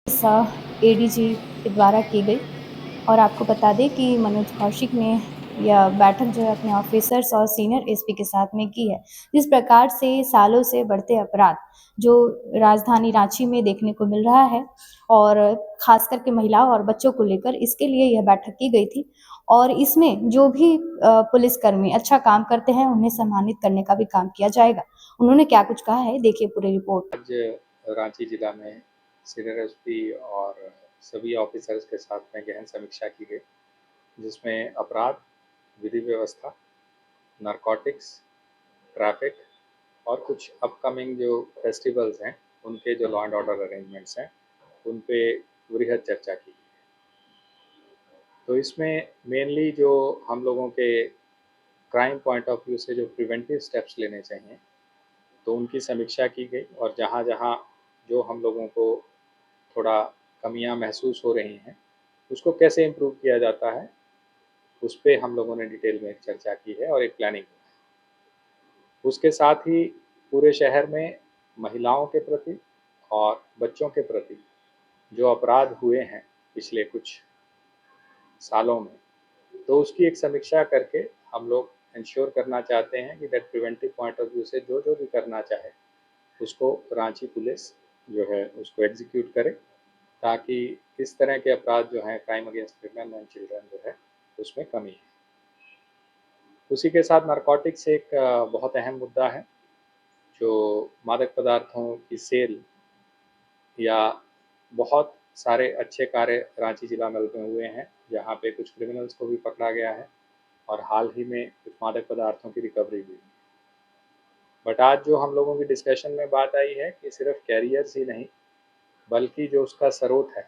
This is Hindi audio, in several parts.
एडीजी के द्वारा की गई। और आपको बता दें कि मनोज कौशिक ने यह बैठक जो है अपने ऑफिसर्स और सीनियर एसपी के साथ में की है। जिस प्रकार से सालों से बढ़ते अपराध जो राजधानी रांची में देखने को मिल रहा है और खास करके महिलाओं और बच्चों को लेकर, इसके लिए यह बैठक की गई थी। और इसमें जो भी पुलिसकर्मी अच्छा काम करते हैं उन्हें सम्मानित करने का भी काम किया जाएगा। उन्होंने क्या कुछ कहा है, देखिए पूरी रिपोर्ट। आज रांची जिला में सीनियर एसपी और सभी ऑफिसर्स के साथ में गहन समीक्षा की गई, जिसमें अपराध, विधि व्यवस्था, नारकोटिक्स, ट्रैफिक और कुछ अपकमिंग जो फेस्टिवल्स हैं उनके जो लॉ एंड ऑर्डर अरेंजमेंट्स हैं उन पे वृहद चर्चा की। तो इसमें मेनली जो हम लोगों के क्राइम पॉइंट ऑफ व्यू से जो प्रिवेंटिव स्टेप्स लेने चाहिए तो उनकी समीक्षा की गई, और जहाँ जहाँ जो हम लोगों को थोड़ा कमियां महसूस हो रही हैं उसको कैसे इम्प्रूव किया जाता है उस पर हम लोगों ने डिटेल में एक चर्चा की है और एक प्लानिंग की है। उसके साथ ही पूरे शहर में महिलाओं के प्रति और बच्चों के प्रति जो अपराध हुए हैं पिछले कुछ सालों में, तो उसकी एक समीक्षा करके हम लोग इंश्योर करना चाहते हैं कि that preventive point of view से जो जो भी करना चाहे उसको रांची पुलिस जो है उसको एग्जीक्यूट करे, ताकि इस तरह के अपराध जो हैं crime against women and children जो है उसमें कमी है। उसी के साथ नारकोटिक्स एक बहुत अहम मुद्दा है। जो मादक पदार्थों की सेल या बहुत सारे अच्छे कार्य रांची जिला में हुए हैं जहाँ पे कुछ क्रिमिनल्स को भी पकड़ा गया है और हाल ही में कुछ मादक पदार्थों की रिकवरी हुई। बट आज जो हम लोगों की डिस्कशन में बात आई है कि सिर्फ कैरियर्स ही नहीं बल्कि जो उसका स्रोत है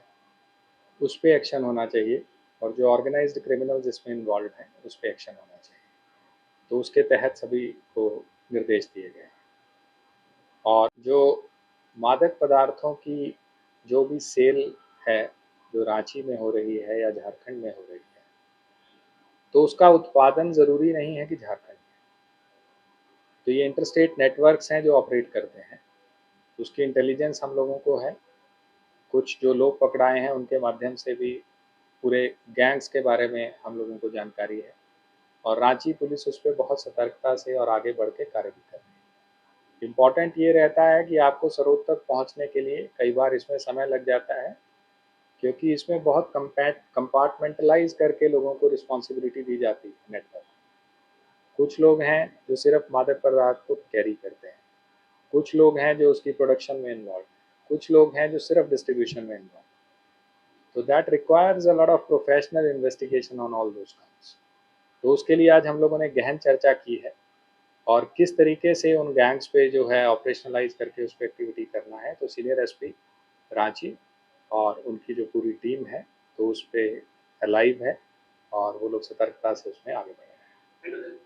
उस पर एक्शन होना चाहिए, और जो ऑर्गेनाइज्ड क्रिमिनल्स इसमें इन्वॉल्व हैं उस पर एक्शन होना चाहिए। तो उसके तहत सभी को निर्देश दिए गए हैं। और जो मादक पदार्थों की जो भी सेल है जो रांची में हो रही है या झारखंड में हो रही है, तो उसका उत्पादन ज़रूरी नहीं है कि झारखंड में। तो ये इंटरस्टेट नेटवर्क्स हैं जो ऑपरेट करते हैं, उसकी इंटेलिजेंस हम लोगों को है। कुछ जो लोग पकड़ाए हैं उनके माध्यम से भी पूरे गैंग्स के बारे में हम लोगों को जानकारी है, और रांची पुलिस उस पर बहुत सतर्कता से और आगे बढ़ के कार्य भी कर रही है। इम्पॉर्टेंट ये रहता है कि आपको स्रोत तक पहुंचने के लिए कई बार इसमें समय लग जाता है, क्योंकि इसमें बहुत कंपार्टमेंटलाइज करके लोगों को रिस्पॉन्सिबिलिटी दी जाती है नेटवर्क। कुछ लोग हैं जो सिर्फ मादक पदार्थ को कैरी करते हैं, कुछ लोग हैं जो उसकी प्रोडक्शन में इन्वॉल्व हैं, कुछ लोग हैं जो सिर्फ डिस्ट्रीब्यूशन में इन्वॉल्व। तो that requires a lot of professional investigation on all those counts. तो उसके लिए आज हम लोगों ने गहन चर्चा की है, और किस तरीके से उन गैंग्स पे जो है ऑपरेशनलाइज करके उस पर एक्टिविटी करना है। तो सीनियर एसपी रांची और उनकी जो पूरी टीम है तो उस पर अलाइव है, और वो लोग सतर्कता से उसमें आगे बढ़ रहे हैं।